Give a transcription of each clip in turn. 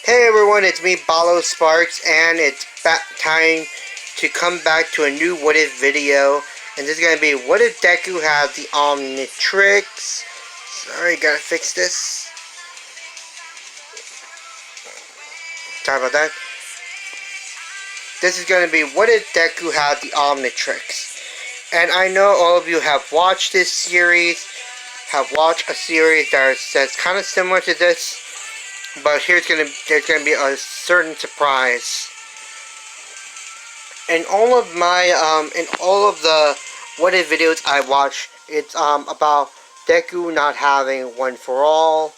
Hey everyone, it's me, Balo Sparks, and it's time to come back to a new What If video. And this is going to be, what if Deku had the Omnitrix? Sorry, gotta fix this. Sorry about that. This is going to be, what if Deku had the Omnitrix? And I know all of you have watched this series, have watched a series that's kind of similar to this. But there's gonna be a certain surprise. In all of the what if videos I watch, it's about Deku not having one for all.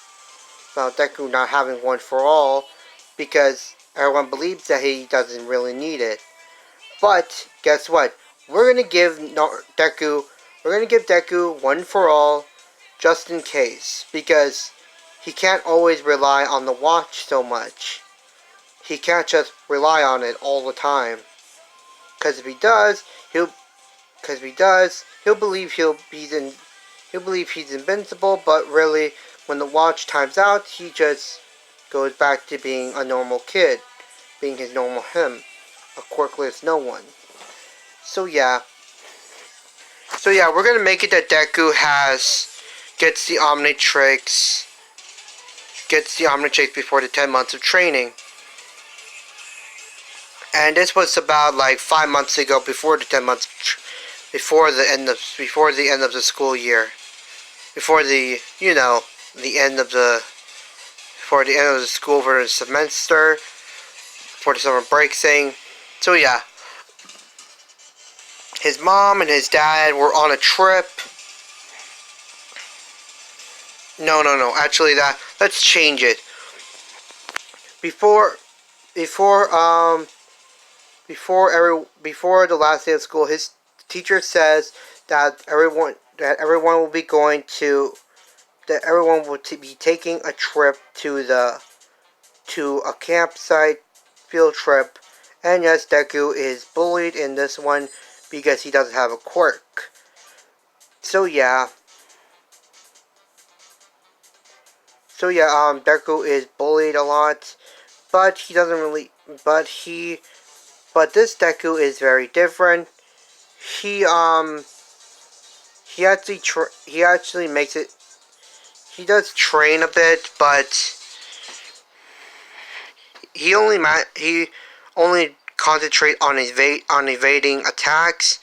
About Deku not having one for all, because everyone believes that he doesn't really need it. But guess what? We're gonna give Deku one for all, just in case, because he can't always rely on the watch so much. He can't just rely on it all the time. Because if he does, he'll believe he's invincible. But really, when the watch times out, he just goes back to being a normal kid, being his normal him, a quirkless no one. So yeah, we're gonna make it that Deku gets the Omnitrix before the 10 months of training. And this was about like 5 months ago, before the 10 months, before the end of the school year, before the end of the school for the semester, for the summer break thing. So yeah, his mom and his dad were on a trip. No. Actually, let's change it. Before the last day of school, his teacher says that everyone will be taking a trip to a campsite field trip. And yes, Deku is bullied in this one because he doesn't have a quirk. So yeah, Deku is bullied a lot, but he doesn't really. But this Deku is very different. He actually makes it. He does train a bit, but he only concentrate on evading attacks.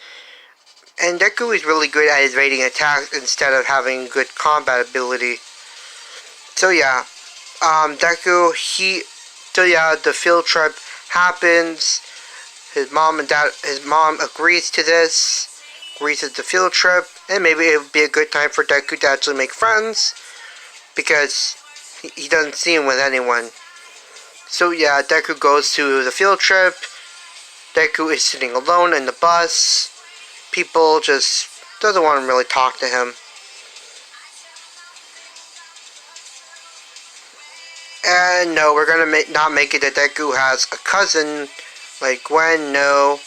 And Deku is really good at evading attacks instead of having good combat ability. So yeah, the field trip happens. His mom agrees to the field trip, and maybe it would be a good time for Deku to actually make friends, because he doesn't see him with anyone. So yeah, Deku goes to the field trip. Deku is sitting alone in the bus. People just doesn't want to really talk to him. And no, we're gonna not make it that Deku has a cousin like Gwen. No,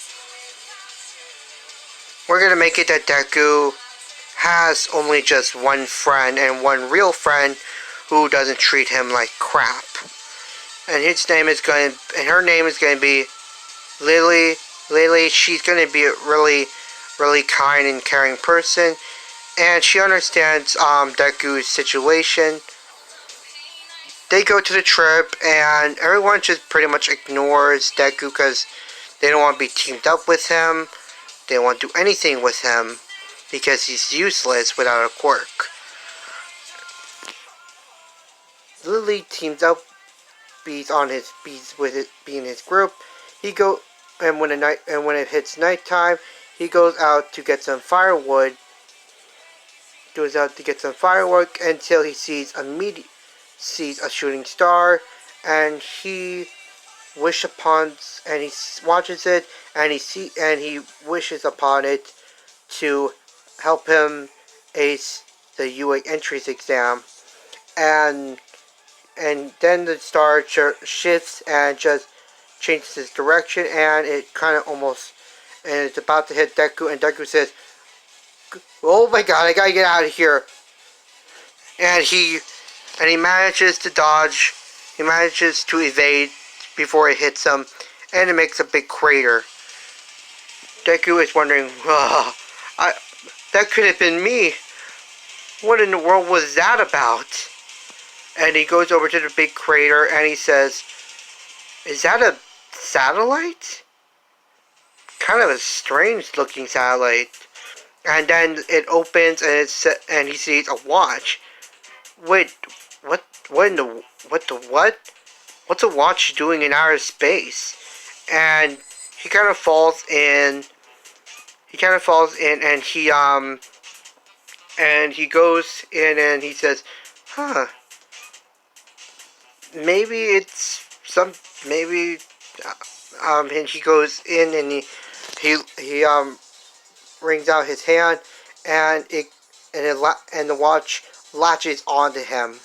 we're gonna make it that Deku has only just one friend, and one real friend who doesn't treat him like crap. And her name is going to be Lily. She's going to be a really, really kind and caring person, and she understands Deku's situation. They go to the trip, and everyone just pretty much ignores Deku because they don't want to be teamed up with him. They don't want to do anything with him because he's useless without a quirk. Lily teams up, being in his group. When it hits nighttime, he goes out to get some firewood. Until he sees a shooting star, and he watches it, and he wishes upon it to help him ace the UA entrance exam. And then the star shifts and just changes its direction, and it's about to hit Deku, and Deku says, "Oh my god, I gotta get out of here." And he manages to dodge He manages to evade before it hits him, and it makes a big crater. Deku is wondering, that could have been me. What in the world was that about? And he goes over to the big crater and he says, is that a satellite? Kind of a strange looking satellite. And then it opens and he sees a watch. Wait, what what? What's a watch doing in outer space? And he kind of falls in. And he goes in and he says, huh, maybe it's and he goes in and he wrings out his hand, and the watch latches onto him.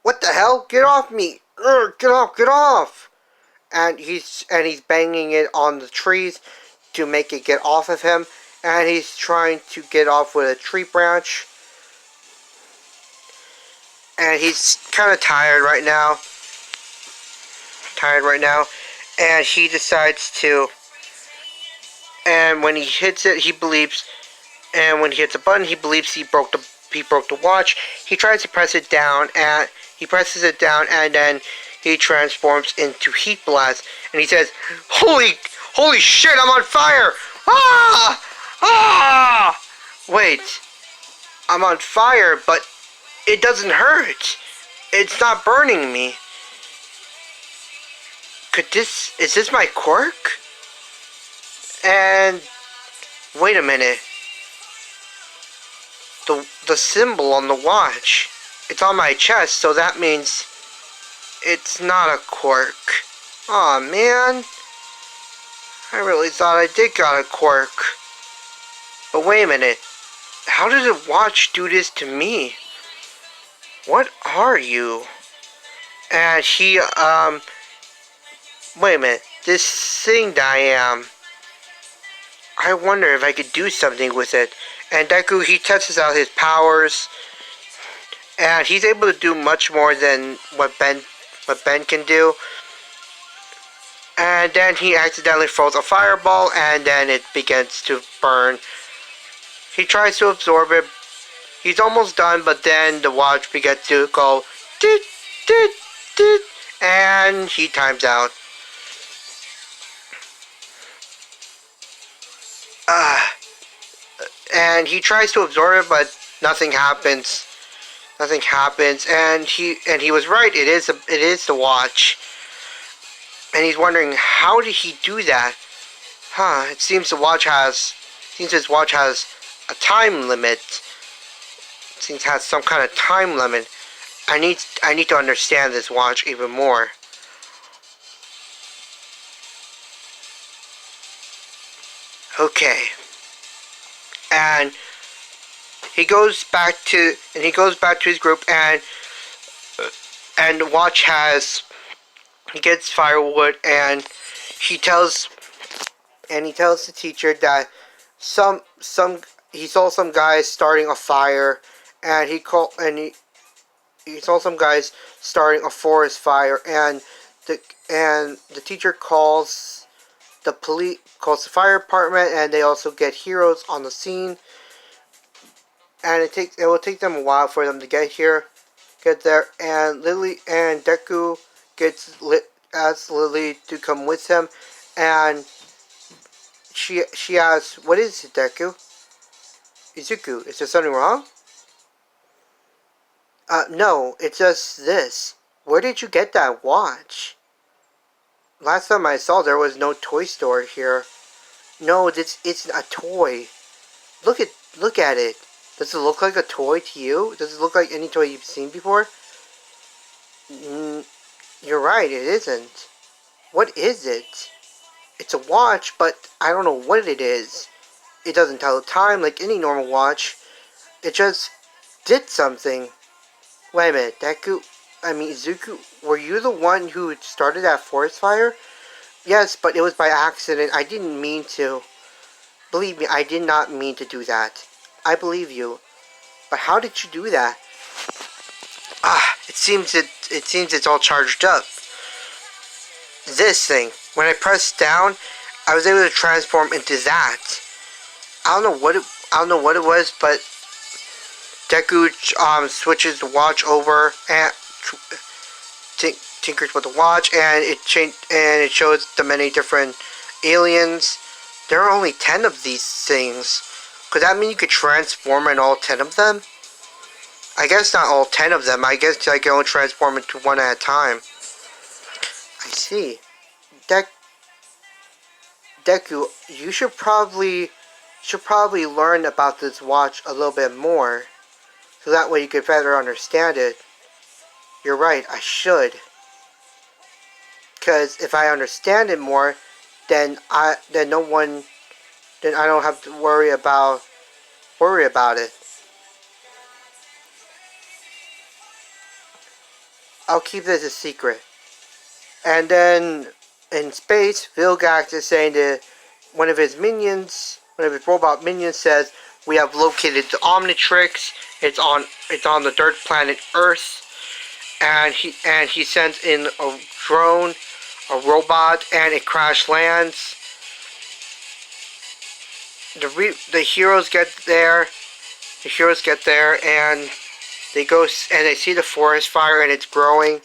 What the hell? Get off me! Get off! And he's banging it on the trees to make it get off of him, and he's trying to get off with a tree branch. And he's kind of tired right now. And he decides to. And when he hits it, he believes. And when he hits a button, he believes he broke the watch. He tries to press it down, and he presses it down, and then he transforms into Heat Blast. And he says, "Holy shit! I'm on fire! Ah! Wait, I'm on fire, but it doesn't hurt. It's not burning me. Is this my quirk? And wait a minute. The symbol on the watch, it's on my chest, so that means it's not a quirk. Aw, man. I really thought I did got a quirk. But wait a minute. How did the watch do this to me? What are you? And he, wait a minute. This thing that I am, I wonder if I could do something with it. And Deku, he tests out his powers, and he's able to do much more than what Ben can do. And then he accidentally throws a fireball, and then it begins to burn. He tries to absorb it. He's almost done, but then the watch begins to go doot, doot, doot, and he times out. And he tries to absorb it, but nothing happens. And he was right. It is the watch. And he's wondering, how did he do that? It seems his watch has a time limit. It seems it has some kind of time limit. I need to understand this watch even more. Okay. And he goes back to his group, and the watch he gets firewood, and he tells the teacher that he saw some guys starting a fire, and he saw some guys starting a forest fire, and the teacher calls the fire department, and they also get heroes on the scene. And it will take them a while for them to get there. And Deku asks Lily to come with him, and she asks, "What is it, Deku? Izuku, is there something wrong?" No, it's just this. Where did you get that watch? Last time I saw, there was no toy store here. No, it's a toy. Look at it. Does it look like a toy to you? Does it look like any toy you've seen before? You're right, it isn't. What is it? It's a watch, but I don't know what it is. It doesn't tell the time like any normal watch. It just did something. Wait a minute, Izuku, were you the one who started that forest fire? Yes, but it was by accident. I didn't mean to. Believe me, I did not mean to do that. I believe you. But how did you do that? It seems it's all charged up. This thing, when I pressed down, I was able to transform into that. I don't know what it was, but Deku switches the watch over and tinkers with the watch, and it shows the many different aliens. There are only 10 of these things. Could that mean you could transform in all 10 of them? I guess not all 10 of them. I guess I can only transform into one at a time. I see. Deku, you should probably learn about this watch a little bit more, so that way you could better understand it. You're right, I should. Because if I understand it more, then I don't have to worry about it. I'll keep this a secret. And then in space, Vilgax is saying to one of his robot minions says, "We have located the Omnitrix. It's on the dirt planet Earth." And he sends in a drone, a robot, and it crash lands. The heroes get there. And they go and they see the forest fire, and it's growing.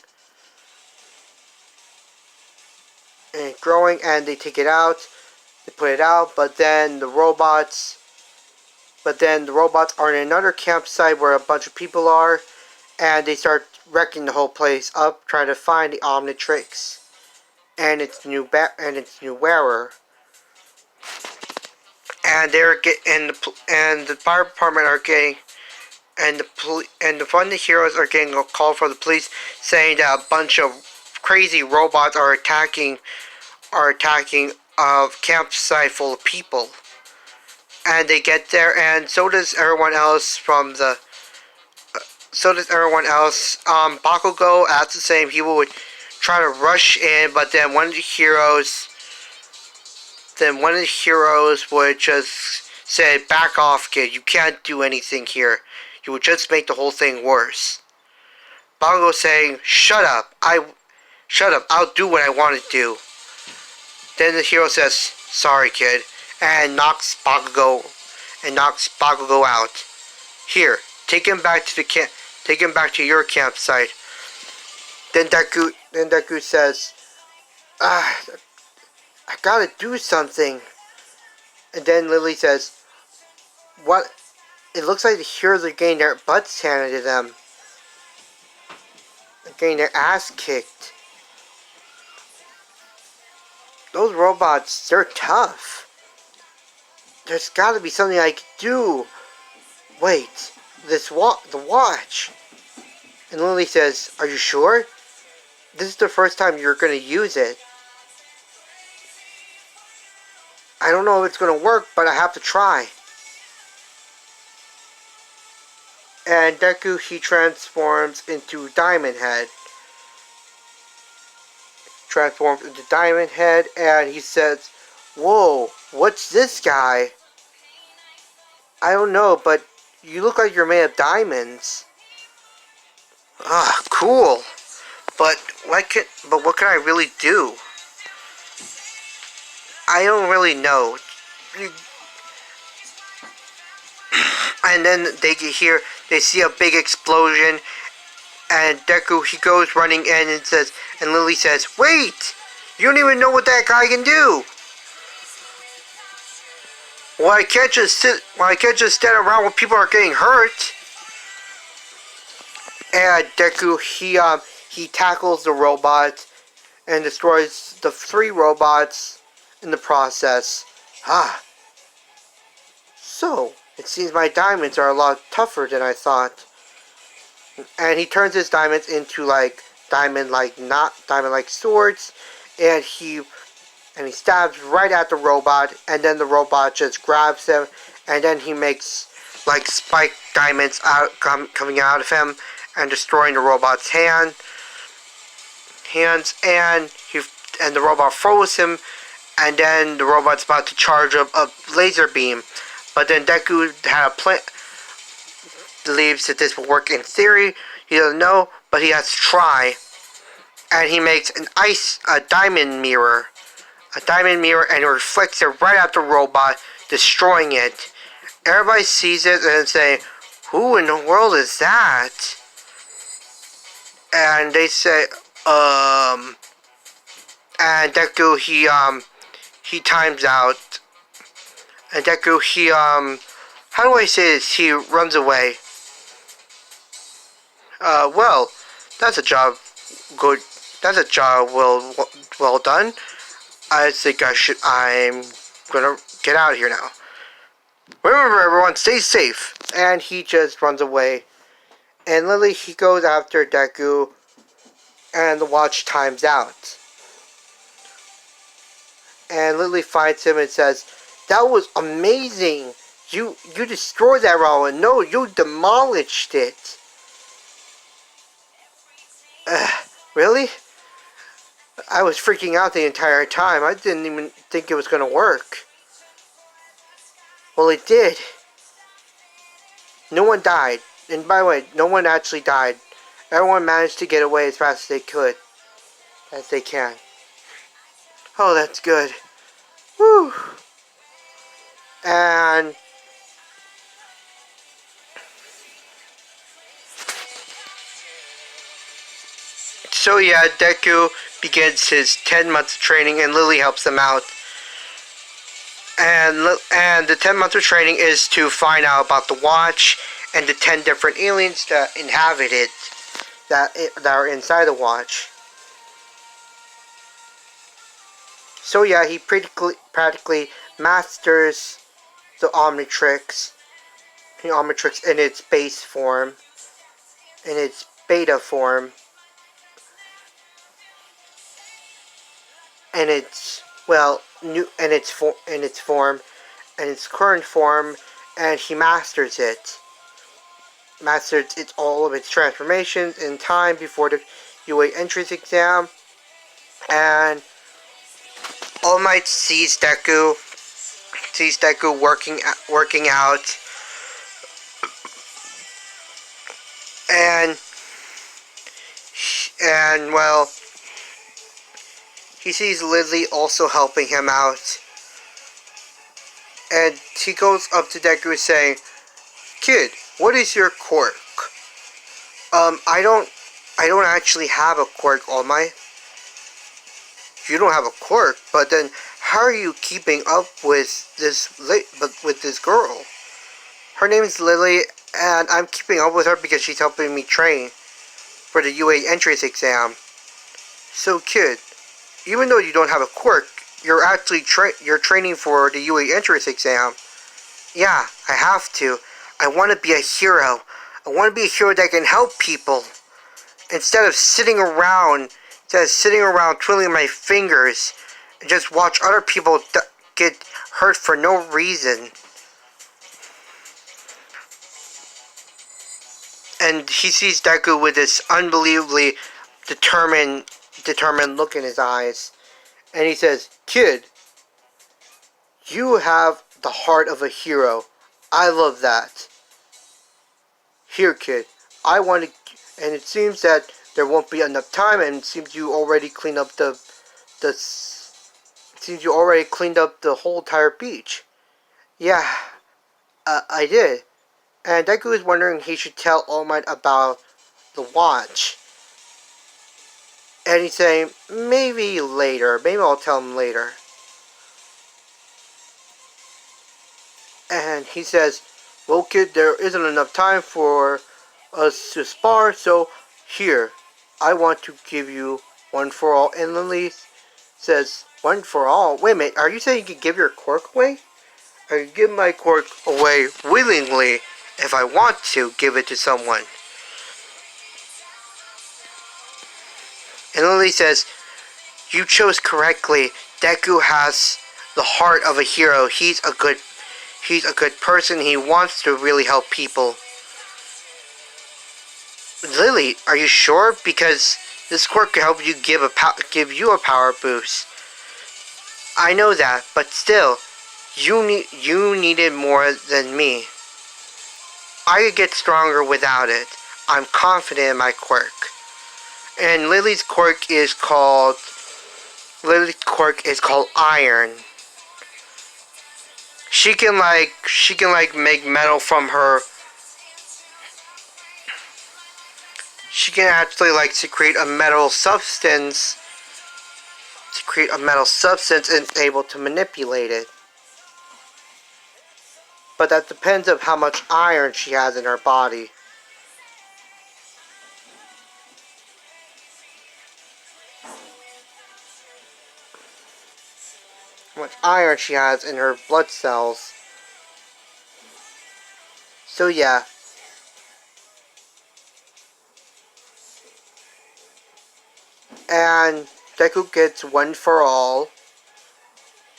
And they take it out. They put it out, but then the robots are in another campsite where a bunch of people are, and they start wrecking the whole place up, trying to find the Omnitrix and its new wearer. And the fire department are getting, and the heroes are getting a call from the police saying that a bunch of crazy robots are attacking a campsite full of people. And they get there, and so does everyone else Bakugo asks the same people would try to rush in, but then one of the heroes would just say, "Back off, kid. You can't do anything here. You would just make the whole thing worse." Bakugo saying, "Shut up. I'll do what I want to do." Then the hero says, "Sorry, kid," and knocks Bakugo out. "Here, take him back to your campsite." Then Deku says, "I gotta do something." And then Lily says, "What? It looks like the heroes are getting their butts handed to them. They're getting their ass kicked. Those robots, they're tough. There's gotta be something I can do. Wait, the watch." And Lily says, "Are you sure? This is the first time you're gonna use it. I don't know if it's gonna work, but I have to try." And Deku, he transforms into Diamond Head. And he says, "Whoa, what's this guy? I don't know, but you look like you're made of diamonds." Cool. But what can I really do? I don't really know. And then they see a big explosion, and Deku, he goes running in and Lily says, "Wait! You don't even know what that guy can do. Well, I can't just stand around when people are getting hurt." And Deku, he tackles the robot and destroys the 3 robots in the process. So it seems my diamonds are a lot tougher than I thought. And he turns his diamonds into diamond-like swords, and he stabs right at the robot, and then the robot just grabs him, and then he makes spiked diamonds coming out of him and destroying the robot's hands, and the robot froze him, and then the robot's about to charge up a laser beam, but then Deku had a plan, believes that this will work in theory. He doesn't know, but he has to try. And he makes a diamond mirror. A diamond mirror, and it reflects it right at the robot, destroying it. Everybody sees it and say, "Who in the world is that?" And they say, and Deku, he times out. And Deku, how do I say this? He runs away. Well, that's a job good. That's a job well done. I think I'm gonna get out of here now. Remember, everyone, stay safe. And he just runs away. And Lily, he goes after Deku, and the watch times out. And Lily finds him and says, "That was amazing. You destroyed that railway. No, you demolished it." Really? I was freaking out the entire time. I didn't even think it was going to work. Well, it did. No one died. And by the way, no one actually died. Everyone managed to get away as fast as they could. As they can. Oh, that's good. Whew. And so yeah, Deku begins his 10 months of training, and Lily helps him out. And the 10 months of training is to find out about the watch and the 10 different aliens that inhabit it, that are inside the watch. So yeah, he practically masters the Omnitrix in its base form, in its beta form, and its form, and its current form, and he masters it. Masters all of its transformations in time before the UA entrance exam, and All Might sees Deku working out, and well, he sees Lily also helping him out, and he goes up to Deku saying, "Kid, what is your quirk?" I don't actually have a quirk, All Might. You don't have a quirk, but then how are you keeping up with this girl? Her name is Lily, and I'm keeping up with her because she's helping me train for the UA entrance exam. So, kid, even though you don't have a quirk, you're actually training for the UA entrance exam. Yeah, I have to. I want to be a hero. I want to be a hero that can help people. Instead of sitting around twiddling my fingers and just watch other people get hurt for no reason." And he sees Deku with this unbelievably determined look in his eyes. And he says, "Kid, you have the heart of a hero. I love that. Here, kid, I want to..." And it seems that there won't be enough time, and it seems you already cleaned up the whole entire beach. Yeah, I did. And Deku is wondering he should tell All Might about the watch. And he's saying, maybe later. Maybe I'll tell him later. And he says, "Well, kid, there isn't enough time for us to spar, so here, I want to give you one for all." And Lily says, "One for all? Wait a minute, are you saying you could give your quirk away?" "I can give my quirk away willingly if I want to give it to someone." And Lily says, "You chose correctly. Deku has the heart of a hero. He's a good person. He wants to really help people." "Lily, are you sure? Because this quirk could help you give you a power boost." "I know that, but still, you need it more than me. I could get stronger without it. I'm confident in my quirk." And Lily's quirk is called Iron. She can like make metal from her. She can actually like secrete a metal substance. Secrete a metal substance and is able to manipulate it. But that depends on how much iron she has in her body. How much iron she has in her blood cells. So yeah. And Deku gets one for all.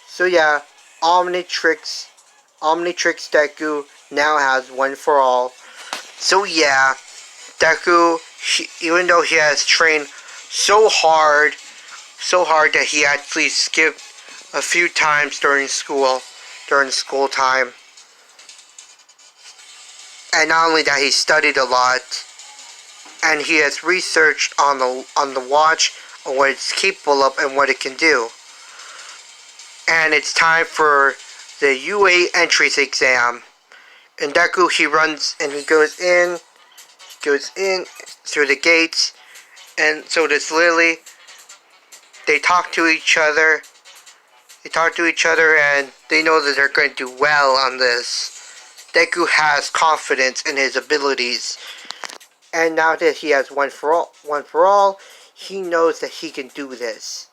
So yeah, Omnitrix Deku now has one for all. So yeah, Deku, even though he has trained so hard that he actually skipped a few times during school time. And not only that, he studied a lot, and he has researched on the watch on what it's capable of and what it can do. And it's time for the UA entrance exam. And Deku, he runs and he goes in through the gates, and so does Lily. They talk to each other. And they know that they're going to do well on this. Deku has confidence in his abilities. And now that he has one for all, he knows that he can do this.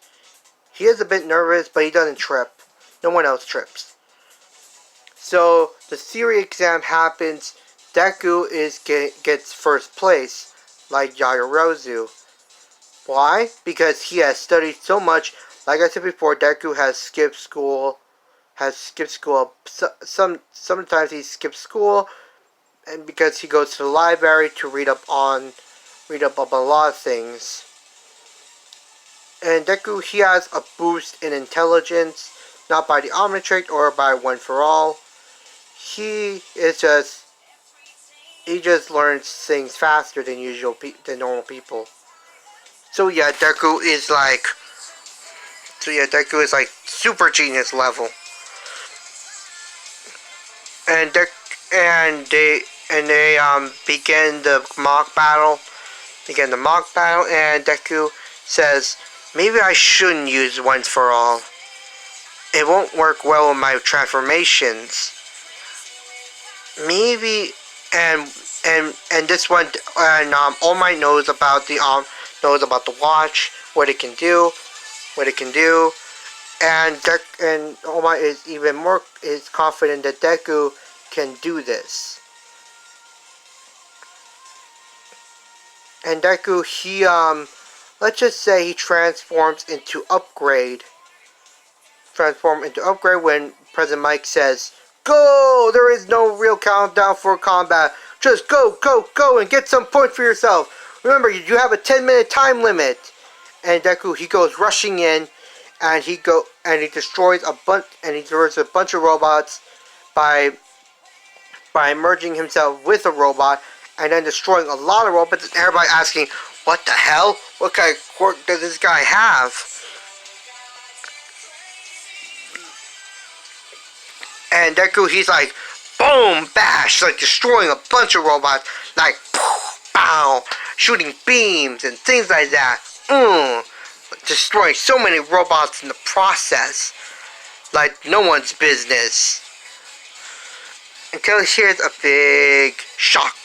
He is a bit nervous, but he doesn't trip. No one else trips. So the theory exam happens. Deku gets first place, like Yaoyorozu. Why? Because he has studied so much. Like I said before, Deku has skipped school. Sometimes he skips school, and because he goes to the library to read up on a lot of things. And Deku, he has a boost in intelligence, not by the Omnitrix or by One for All. He just learns things faster than normal people. So yeah, Deku is like super genius level. And they begin the mock battle. And Deku says, maybe I shouldn't use One for All. It won't work well with my transformations. Maybe and this one All Might knows about the watch, what it can do, and All Might is confident that Deku can do this. And Deku, let's just say he transforms into Upgrade when President Mike says, "Go! There is no real countdown for combat. Just go, and get some points for yourself. Remember, you have a 10-minute time limit." And Deku, he goes rushing in, and he destroys a bunch of robots by merging himself with a robot, and then destroying a lot of robots. And everybody asking, "What the hell? What kind of quirk does this guy have?" And Deku, he's like, boom, bash, like destroying a bunch of robots, like, poof, pow, shooting beams and things like that. Destroying so many robots in the process, like no one's business. Until he hears a big shock,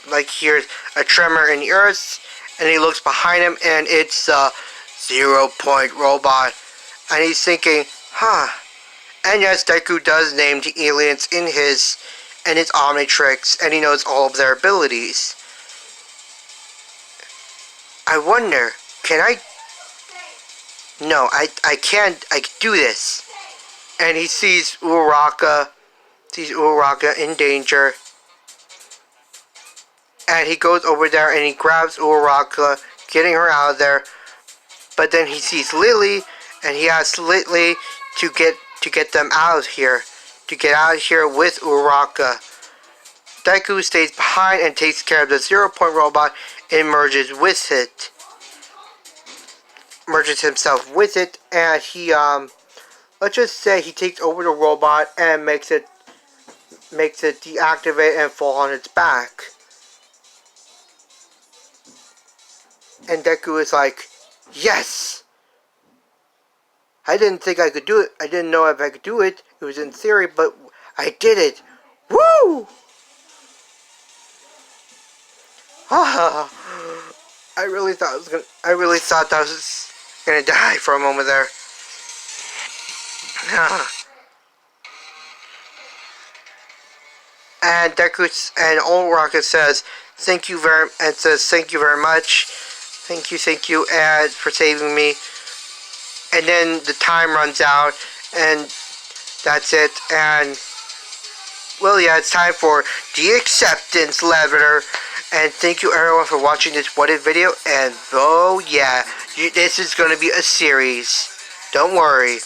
like hears a tremor in the earth, and he looks behind him, and it's a 0-point robot, and he's thinking, And yes, Deku does name the aliens in his Omnitrix, and he knows all of their abilities. I wonder, can I? No, I can't. I can do this. And he sees Uraraka in danger, and he goes over there and he grabs Uraraka, getting her out of there. But then he sees Lily, and he asks Lily to get them out of here, with Uraraka. Deku stays behind and takes care of the 0-point robot and merges with it. merges himself with it, and he let's just say he takes over the robot and makes it deactivate and fall on its back. And Deku is like, yes! I didn't think I could do it. I didn't know if I could do it. It was in theory, but I did it. Woo! I really thought that was gonna die for a moment there. And Deku and Old Rocket says, thank you very much. Thank you, and for saving me. And then the time runs out, and that's it. And well, yeah, it's time for the acceptance letter. And thank you everyone for watching this What If video. And oh yeah, this is gonna be a series. Don't worry.